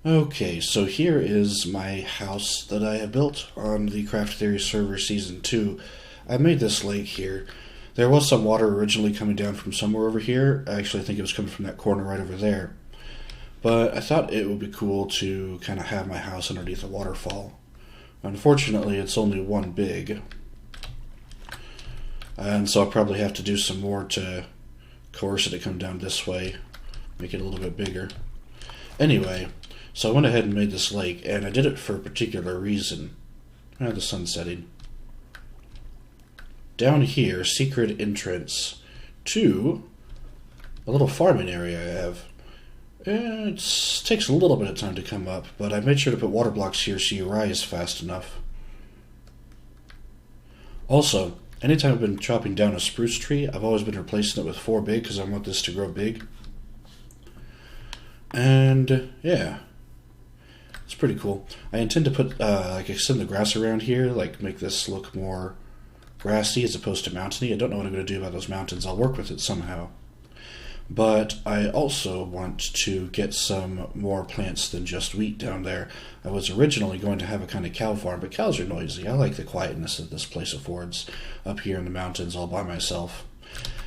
Okay, so here is my house that I have built on the Craft Theory server Season 2. I made this lake here. There was some water originally coming down from somewhere over here. Actually, I think it was coming from that corner right over there. But I thought it would be cool to kind of have my house underneath a waterfall. Unfortunately, it's only one big. And so I'll probably have to do some more to coerce it to come down this way. Make it a little bit bigger. Anyway, so I went ahead and made this lake, and I did it for a particular reason. The sun's setting. Down here, secret entrance to a little farming area I have. It takes a little bit of time to come up, but I made sure to put water blocks here so you rise fast enough. Also, anytime I've been chopping down a spruce tree, I've always been replacing it with 4 big because I want this to grow big. And yeah, it's pretty cool. I intend to put extend the grass around here, make this look more grassy as opposed to mountainy. I don't know what I'm going to do about those mountains. I'll work with it somehow. But I also want to get some more plants than just wheat down there. I was originally going to have a kind of cow farm, but cows are noisy. I like the quietness that this place affords up here in the mountains all by myself.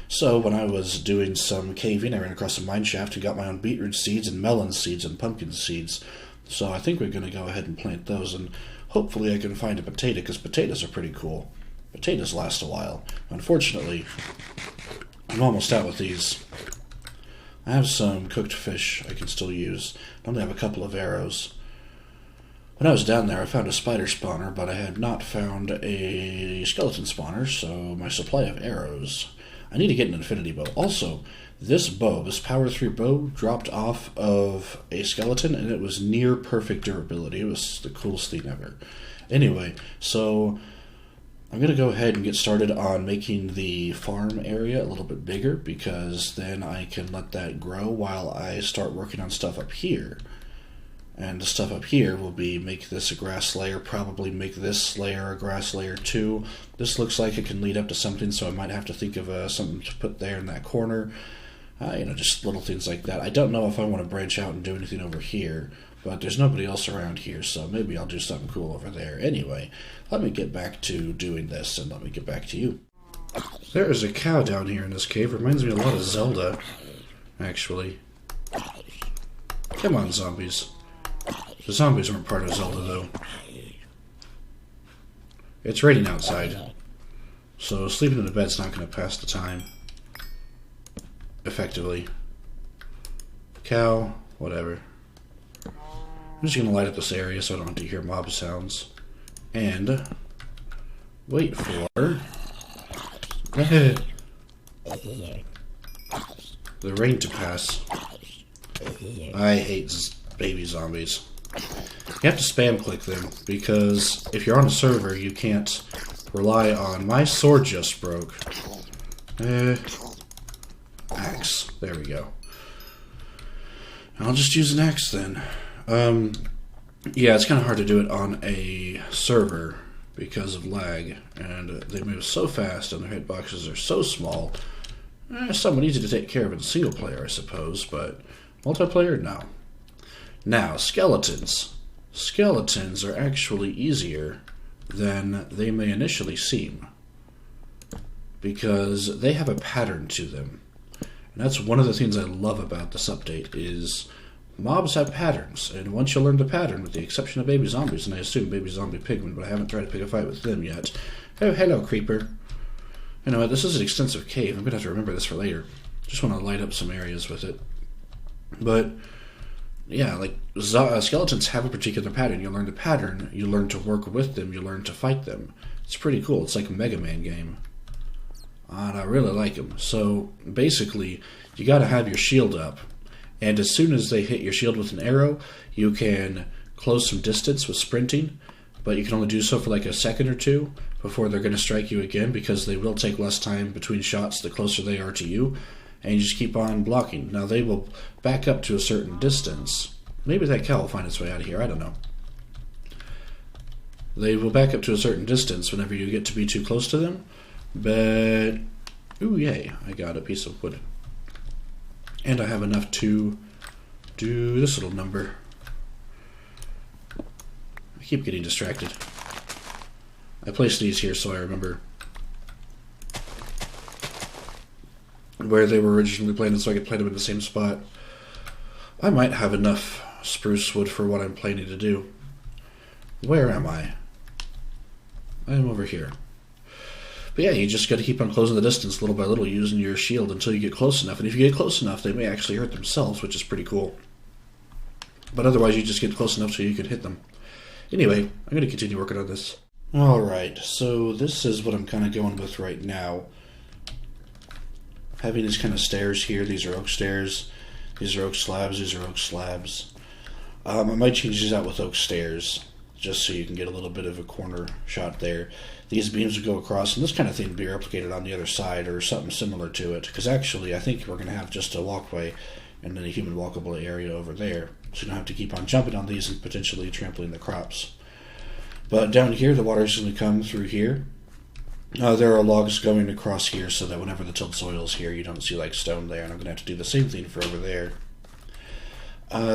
So when I was doing some caving, I ran across a mine shaft and got my own beetroot seeds and melon seeds and pumpkin seeds. So I think we're going to go ahead and plant those, and hopefully I can find a potato, because potatoes are pretty cool. Potatoes last a while. Unfortunately, I'm almost out with these. I have some cooked fish I can still use. I only have a couple of arrows. When I was down there, I found a spider spawner, but I had not found a skeleton spawner, so my supply of arrows. I need to get an infinity bow. Also, this bow, this power 3 bow, dropped off of a skeleton, and it was near perfect durability. It was the coolest thing ever. Anyway, so I'm going to go ahead and get started on making the farm area a little bit bigger, because then I can let that grow while I start working on stuff up here. And the stuff up here will be make this a grass layer, probably make this layer a grass layer too. This looks like it can lead up to something, so I might have to think of something to put there in that corner. Just little things like that. I don't know if I want to branch out and do anything over here, but there's nobody else around here, so maybe I'll do something cool over there. Anyway, let me get back to doing this, and let me get back to you. There is a cow down here in this cave. Reminds me a lot of Zelda, actually. Come on, zombies. The zombies weren't part of Zelda, though. It's raining outside, so sleeping in the bed's not going to pass the time effectively. Cow, whatever. I'm just going to light up this area so I don't have to hear mob sounds. And wait for the rain to pass. I hate baby zombies. You have to spam click them, because if you're on a server, you can't rely on... My sword just broke. Axe. There we go. I'll just use an axe then. Yeah, it's kind of hard to do it on a server because of lag, and they move so fast and their hitboxes are so small. Somewhat easy to take care of in single player, I suppose, but multiplayer, no. Now, skeletons. Skeletons are actually easier than they may initially seem, because they have a pattern to them. And that's one of the things I love about this update, is mobs have patterns, and once you learn the pattern, with the exception of baby zombies, and I assume baby zombie pigmen, but I haven't tried to pick a fight with them yet. Oh, hello, creeper. You know what, this is an extensive cave. I'm going to have to remember this for later. Just want to light up some areas with it. But yeah, skeletons have a particular pattern. You learn the pattern, you learn to work with them, you learn to fight them. It's pretty cool. It's like a Mega Man game. And I really like them. So basically, you got to have your shield up. And as soon as they hit your shield with an arrow, you can close some distance with sprinting, but you can only do so for like a second or two before they're going to strike you again, because they will take less time between shots the closer they are to you, and you just keep on blocking. Now they will back up to a certain distance. Maybe that cow will find its way out of here, I don't know. They will back up to a certain distance whenever you get to be too close to them, but ooh, yay, I got a piece of wood. And I have enough to do this little number. keep getting distracted. I placed these here so I remember where they were originally planted so I could plant them in the same spot. I might have enough spruce wood for what I'm planning to do. Where am I? I am over here. But yeah, you just got to keep on closing the distance little by little using your shield until you get close enough. And if you get close enough, they may actually hurt themselves, which is pretty cool. But otherwise, you just get close enough so you can hit them. Anyway, I'm going to continue working on this. Alright, so this is what I'm kind of going with right now. Having these kind of stairs here. These are oak stairs. These are oak slabs. These are oak slabs. I might change these out with oak stairs, just so you can get a little bit of a corner shot there. These beams would go across, and this kind of thing would be replicated on the other side, or something similar to it. Because actually, I think we're going to have just a walkway, and then a human walkable area over there. So you don't have to keep on jumping on these and potentially trampling the crops. But down here, the water is going to come through here. There are logs going across here so that whenever the tilled soil is here, you don't see like stone there. And I'm going to have to do the same thing for over there.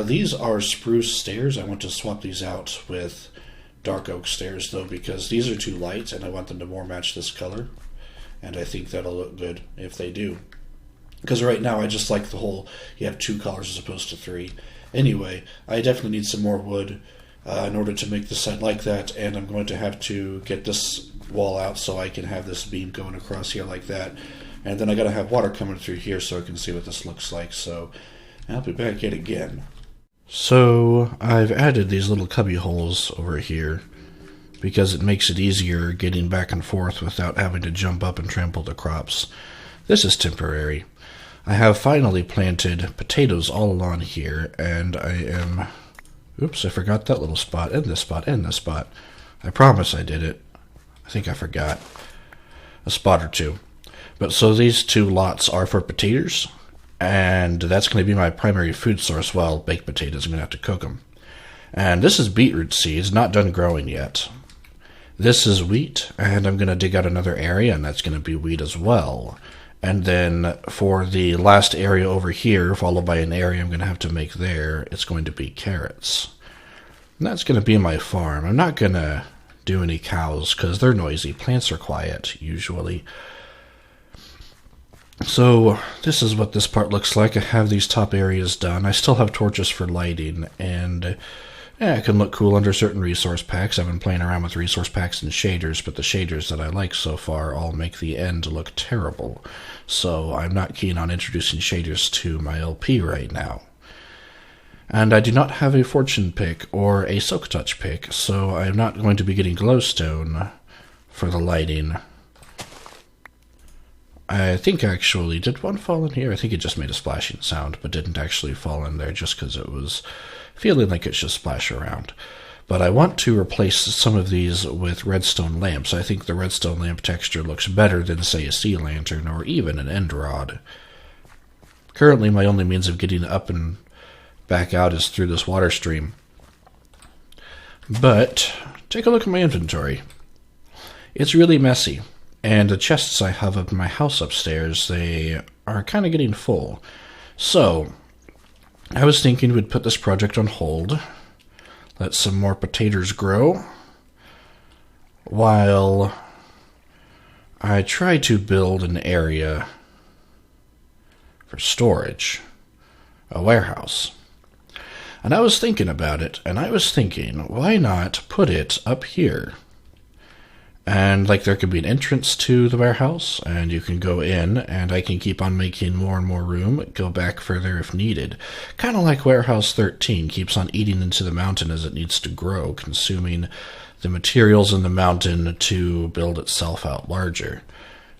These are spruce stairs. I want to swap these out with dark oak stairs, though, because these are too light, and I want them to more match this color. And I think that'll look good if they do. Because right now, I just like the whole, you have 2 colors as opposed to 3. Anyway, I definitely need some more wood in order to make the side like that, and I'm going to have to get this wall out so I can have this beam going across here like that. And then I got to have water coming through here so I can see what this looks like. So I'll be back yet again. So I've added these little cubby holes over here because it makes it easier getting back and forth without having to jump up and trample the crops. This is temporary. I have finally planted potatoes all along here, and I am... Oops, I forgot that little spot, and this spot, and this spot. I promise I did it. I think I forgot a spot or two. But so these 2 lots are for potatoes, and that's going to be my primary food source. Well, baked potatoes, I'm going to have to cook them. And this is beetroot seeds, not done growing yet. This is wheat, and I'm going to dig out another area, and that's going to be wheat as well. And then for the last area over here, followed by an area I'm going to have to make there, it's going to be carrots. And that's going to be my farm. I'm not going to do any cows because they're noisy. Plants are quiet, usually. So this is what this part looks like. I have these top areas done. I still have torches for lighting, and it can look cool under certain resource packs. I've been playing around with resource packs and shaders, but the shaders that I like so far all make the end look terrible. So I'm not keen on introducing shaders to my LP right now. And I do not have a fortune pick or a silk touch pick, so I'm not going to be getting glowstone for the lighting. I think actually, did one fall in here? I think it just made a splashing sound, but didn't actually fall in there just because it was feeling like it should splash around. But I want to replace some of these with redstone lamps. I think the redstone lamp texture looks better than, say, a sea lantern or even an end rod. Currently, my only means of getting up and back out is through this water stream. But take a look at my inventory. It's really messy. And the chests I have up in my house upstairs, they are kind of getting full. So I was thinking we'd put this project on hold, let some more potatoes grow, while I try to build an area for storage, a warehouse. And I was thinking about it, and I was thinking, why not put it up here? And like there could be an entrance to the warehouse, and you can go in, and I can keep on making more and more room, go back further if needed. Kind of like Warehouse 13 keeps on eating into the mountain as it needs to grow, consuming the materials in the mountain to build itself out larger.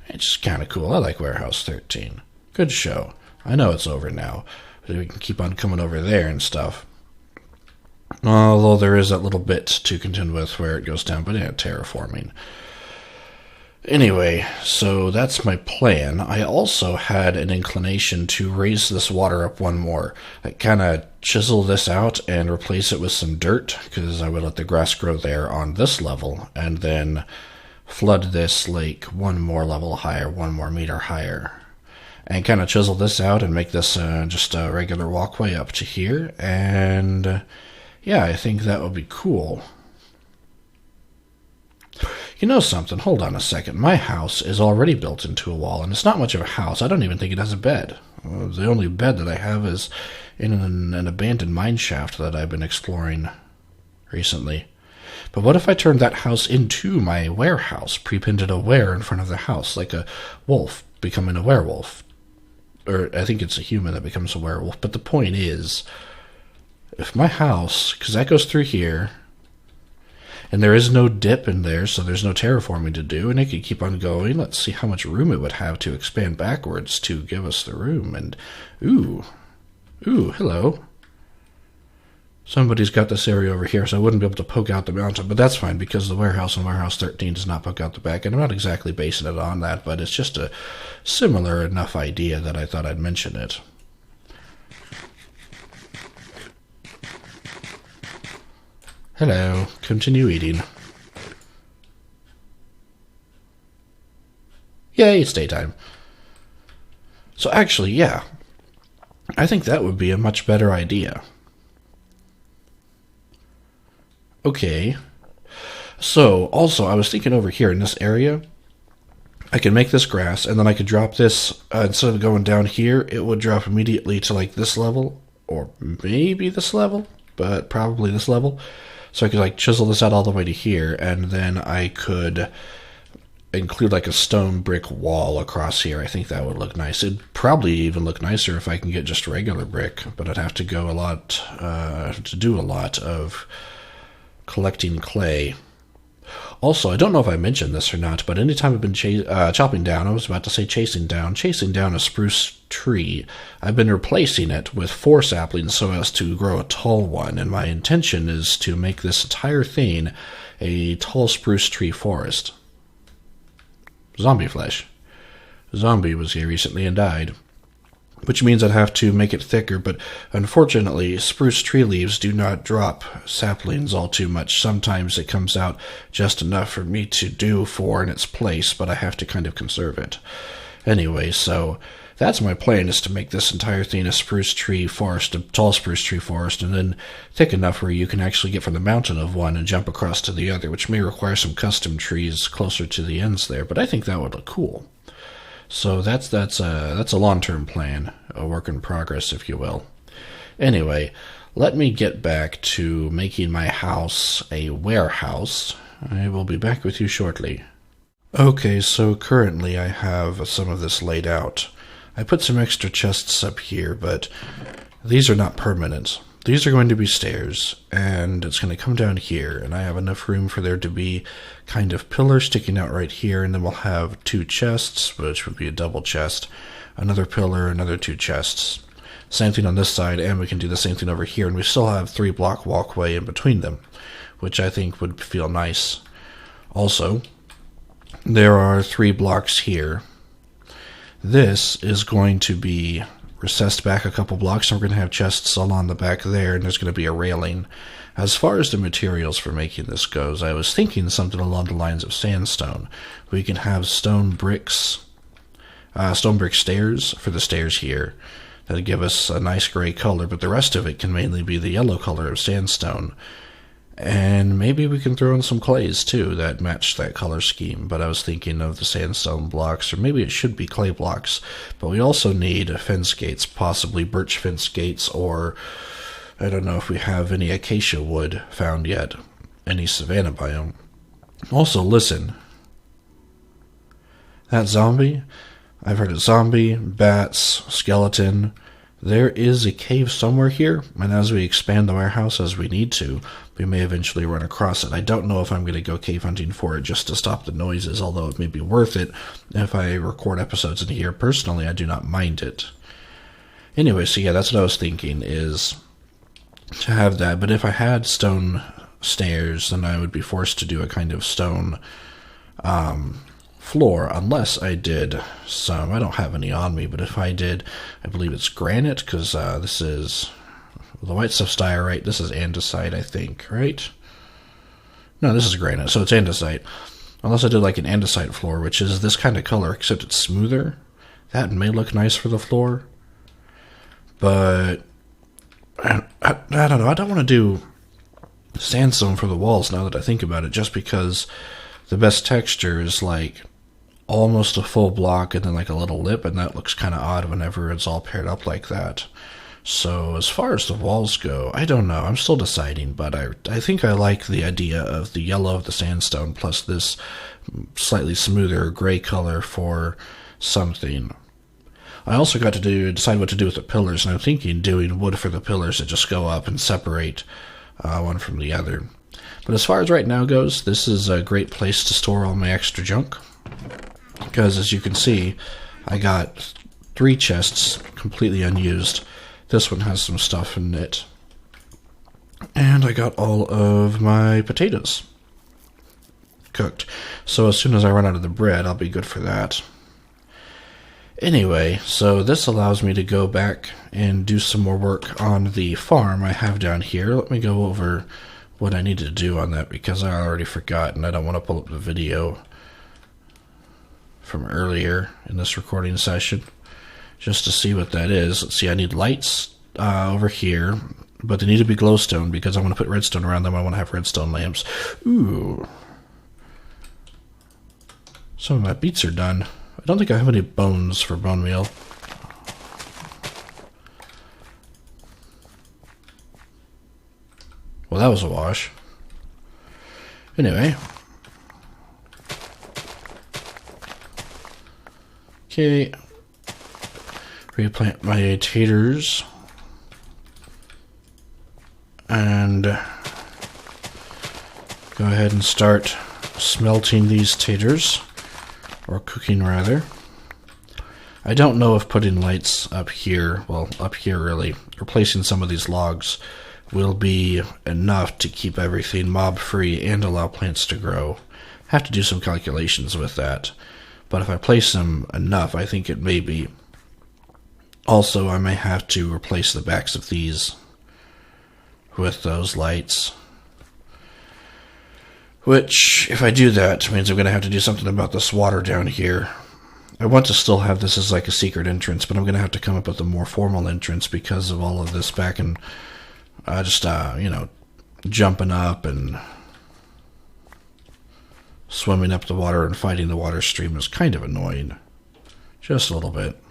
It's kind of cool. I like Warehouse 13. Good show. I know it's over now, but we can keep on coming over there and stuff. Although there is that little bit to contend with where it goes down, but yeah, terraforming. Anyway, so that's my plan. I also had an inclination to raise this water up one more. I kind of chisel this out and replace it with some dirt, because I would let the grass grow there on this level, and then flood this lake one more level higher, 1 more meter higher. And kind of chisel this out and make this just a regular walkway up to here, and yeah, I think that would be cool. You know something? Hold on a second. My house is already built into a wall, and it's not much of a house. I don't even think it has a bed. The only bed that I have is in an abandoned mine shaft that I've been exploring recently. But what if I turned that house into my warehouse, pre-painted a were in front of the house, like a wolf becoming a werewolf? Or I think it's a human that becomes a werewolf. But the point is, if my house, because that goes through here, and there is no dip in there, so there's no terraforming to do, and it could keep on going. Let's see how much room it would have to expand backwards to give us the room. And, ooh, hello. Somebody's got this area over here, so I wouldn't be able to poke out the mountain, but that's fine, because the warehouse in Warehouse 13 does not poke out the back, and I'm not exactly basing it on that, but it's just a similar enough idea that I thought I'd mention it. Hello. Continue eating. Yay, it's daytime. So actually, yeah. I think that would be a much better idea. Okay. So, also, I was thinking over here in this area, I could make this grass, and then I could drop this, instead of going down here, it would drop immediately to like this level, or maybe this level, but probably this level. So I could like chisel this out all the way to here, and then I could include like a stone brick wall across here. I think that would look nice. It'd probably even look nicer if I can get just regular brick, but I'd have to go do a lot of collecting clay. Also, I don't know if I mentioned this or not, but anytime I've been chopping down, I was about to say chasing down a spruce tree, I've been replacing it with 4 saplings so as to grow a tall one, and my intention is to make this entire thing a tall spruce tree forest. Zombie flesh. Zombie was here recently and died, which means I'd have to make it thicker, but unfortunately, spruce tree leaves do not drop saplings all too much. Sometimes it comes out just enough for me to do 4 in its place, but I have to kind of conserve it. Anyway, so that's my plan, is to make this entire thing a spruce tree forest, a tall spruce tree forest, and then thick enough where you can actually get from the mountain of one and jump across to the other, which may require some custom trees closer to the ends there, but I think that would look cool. So that's a long-term plan, a work in progress, if you will. Anyway, let me get back to making my house a warehouse. I will be back with you shortly. Okay, so currently I have some of this laid out. I put some extra chests up here, but these are not permanent. These are going to be stairs, and it's going to come down here, and I have enough room for there to be kind of pillars sticking out right here, and then we'll have 2 chests, which would be a double chest, another pillar, another 2 chests. Same thing on this side, and we can do the same thing over here, and we still have 3-block walkway in between them, which I think would feel nice. Also, there are 3 blocks here. This is going to be recessed back a couple blocks, and we're going to have chests along the back there, and there's going to be a railing. As far as the materials for making this goes, I was thinking something along the lines of sandstone. We can have stone brick stairs for the stairs here. That'll give us a nice gray color, but the rest of it can mainly be the yellow color of sandstone. And maybe we can throw in some clays, too, that match that color scheme. But I was thinking of the sandstone blocks, or maybe it should be clay blocks. But we also need fence gates, possibly birch fence gates, or I don't know if we have any acacia wood found yet, any savanna biome. Also, listen. That zombie, I've heard of zombie, bats, skeleton. There is a cave somewhere here, and as we expand the warehouse as we need to, we may eventually run across it. I don't know if I'm going to go cave hunting for it just to stop the noises, although it may be worth it if I record episodes in here. Personally, I do not mind it. Anyway, so yeah, that's what I was thinking, is to have that. But if I had stone stairs, then I would be forced to do a kind of stone floor, unless I did some, I don't have any on me, but if I did, I believe it's granite, because this is, the white stuff's diorite, this is andesite, I think, right? No, this is granite, so it's andesite. Unless I did like an andesite floor, which is this kind of color, except it's smoother. That may look nice for the floor. But, I don't know, I don't want to do sandstone for the walls now that I think about it, just because the best texture is like almost a full block and then like a little lip, and that looks kind of odd whenever it's all paired up like that. So as far as the walls go, I don't know. I'm still deciding, but I think I like the idea of the yellow of the sandstone plus this slightly smoother gray color for something. I also got to decide what to do with the pillars, and I'm thinking doing wood for the pillars that just go up and separate one from the other. But as far as right now goes, this is a great place to store all my extra junk, because as you can see, I got 3 chests completely unused. This one has some stuff in it. And I got all of my potatoes cooked. So as soon as I run out of the bread, I'll be good for that. Anyway, so this allows me to go back and do some more work on the farm I have down here. Let me go over what I need to do on that, because I already forgot and I don't want to pull up the video from earlier in this recording session just to see what that is. Let's see, I need lights over here, but they need to be glowstone because I want to put redstone around them. I want to have redstone lamps. Ooh. Some of my beets are done. I don't think I have any bones for bone meal. Well, that was a wash. Anyway. Okay. Replant my taters. And go ahead and start smelting these taters. Or cooking, rather. I don't know if putting lights up here, well, up here really, replacing some of these logs will be enough to keep everything mob-free and allow plants to grow. Have to do some calculations with that. But if I place them enough, I think it may be. Also, I may have to replace the backs of these with those lights. Which, if I do that, means I'm going to have to do something about this water down here. I want to still have this as like a secret entrance, but I'm going to have to come up with a more formal entrance because of all of this back and jumping up and swimming up the water and fighting the water stream is kind of annoying. Just a little bit.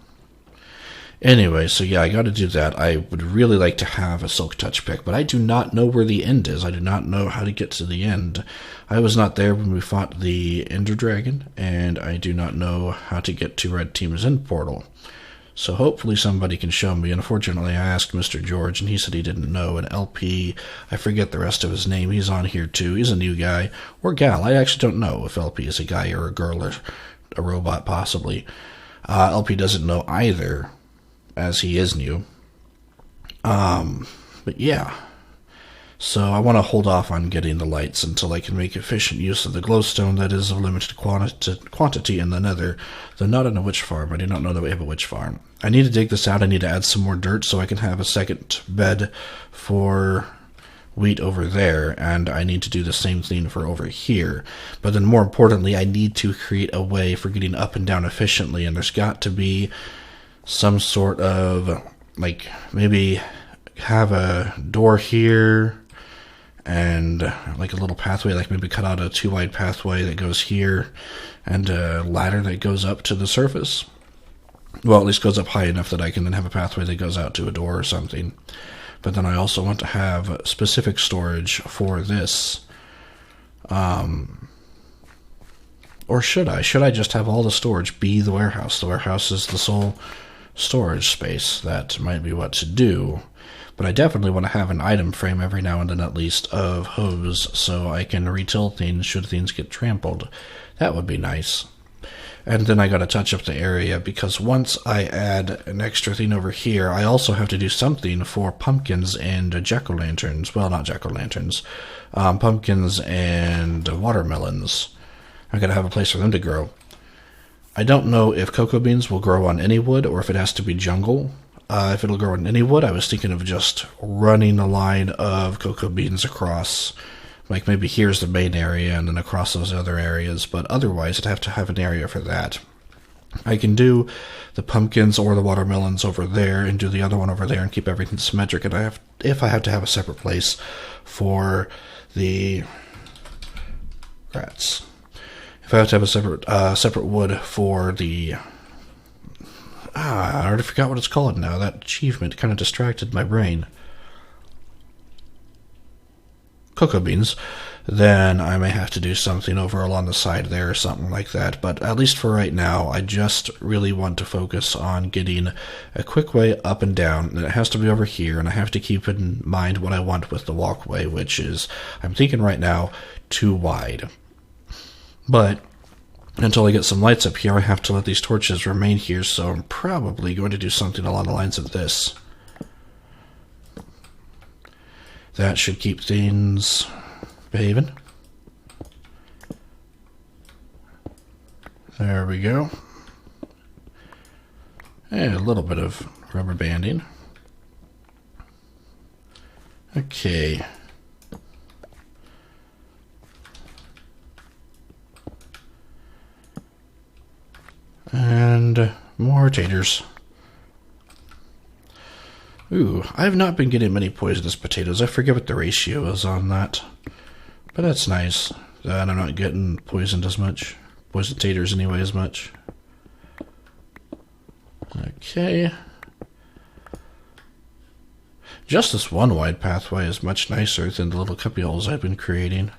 Anyway, so yeah, I got to do that. I would really like to have a silk touch pick, but I do not know where the end is. I do not know how to get to the end. I was not there when we fought the Ender Dragon, and I do not know how to get to Red Team's end portal. So hopefully somebody can show me. Unfortunately, I asked Mr. George, and he said he didn't know. And LP, I forget the rest of his name. He's on here too. He's a new guy. Or gal. I actually don't know if LP is a guy or a girl or a robot, possibly. LP doesn't know either, as he is new. But yeah. So I want to hold off on getting the lights until I can make efficient use of the glowstone that is of limited quantity in the nether, though not in a witch farm. I do not know that we have a witch farm. I need to dig this out. I need to add some more dirt so I can have a second bed for wheat over there, and I need to do the same thing for over here. But then more importantly, I need to create a way for getting up and down efficiently, and there's got to be some sort of, like, maybe have a door here and like a little pathway, like maybe cut out a 2-wide pathway that goes here and a ladder that goes up to the surface. Well, at least goes up high enough that I can then have a pathway that goes out to a door or something. But then I also want to have specific storage for this. Or should I? Should I just have all the storage be the warehouse? The warehouse is the sole storage space. That might be what to do. But I definitely want to have an item frame every now and then at least of hose so I can retill things should things get trampled. That would be nice. And then I got to touch up the area because once I add an extra thing over here, I also have to do something for pumpkins and jack-o'-lanterns. Well, not jack-o'-lanterns. Pumpkins and watermelons. I got to have a place for them to grow. I don't know if cocoa beans will grow on any wood or if it has to be jungle. If it'll grow on any wood, I was thinking of just running a line of cocoa beans across. Like maybe here's the main area and then across those other areas. But otherwise, I'd have to have an area for that. I can do the pumpkins or the watermelons over there and do the other one over there and keep everything symmetric. And if I have to have a separate place for the rats. If I have to have a separate wood for the... I already forgot what it's called now. That achievement kind of distracted my brain. Cocoa beans. Then I may have to do something over along the side there or something like that. But at least for right now, I just really want to focus on getting a quick way up and down. And it has to be over here, and I have to keep in mind what I want with the walkway, which is, I'm thinking right now, too wide. But until I get some lights up here, I have to let these torches remain here, so I'm probably going to do something along the lines of this. That should keep things behaving. There we go. And a little bit of rubber banding. Okay. And more taters. Ooh, I have not been getting many poisonous potatoes. I forget what the ratio is on that. But that's nice that I'm not getting poisoned as much. Poisoned taters anyway as much. Okay. Just this one wide pathway is much nicer than the little cubby holes I've been creating.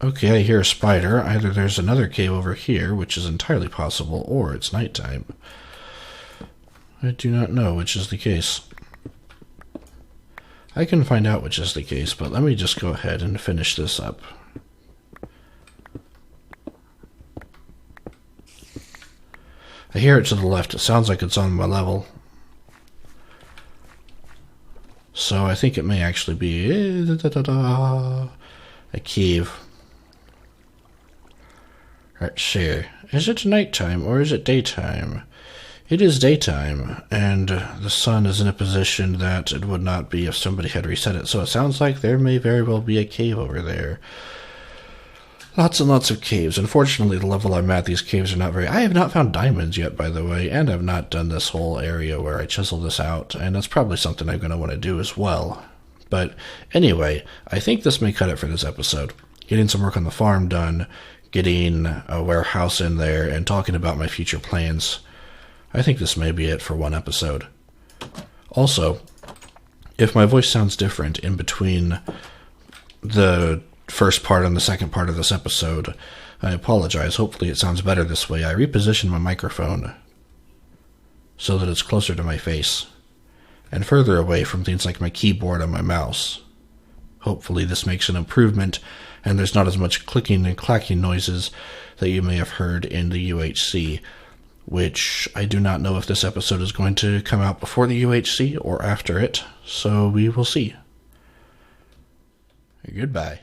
Okay, I hear a spider. Either there's another cave over here, which is entirely possible, or it's nighttime. I do not know which is the case. I can find out which is the case, but let me just go ahead and finish this up. I hear it to the left. It sounds like it's on my level. So I think it may actually be a cave. Let's see. Is it nighttime or is it daytime? It is daytime, and the sun is in a position that it would not be if somebody had reset it, so it sounds like there may very well be a cave over there. Lots and lots of caves. Unfortunately, the level I'm at, these caves are not very... I have not found diamonds yet, by the way, and I've not done this whole area where I chiseled this out, and that's probably something I'm going to want to do as well. But anyway, I think this may cut it for this episode. Getting some work on the farm done, getting a warehouse in there, and talking about my future plans. I think this may be it for one episode. Also, if my voice sounds different in between the first part and the second part of this episode, I apologize. Hopefully it sounds better this way. I repositioned my microphone so that it's closer to my face and further away from things like my keyboard and my mouse. Hopefully this makes an improvement and there's not as much clicking and clacking noises that you may have heard in the UHC, which I do not know if this episode is going to come out before the UHC or after it, so we will see. Goodbye.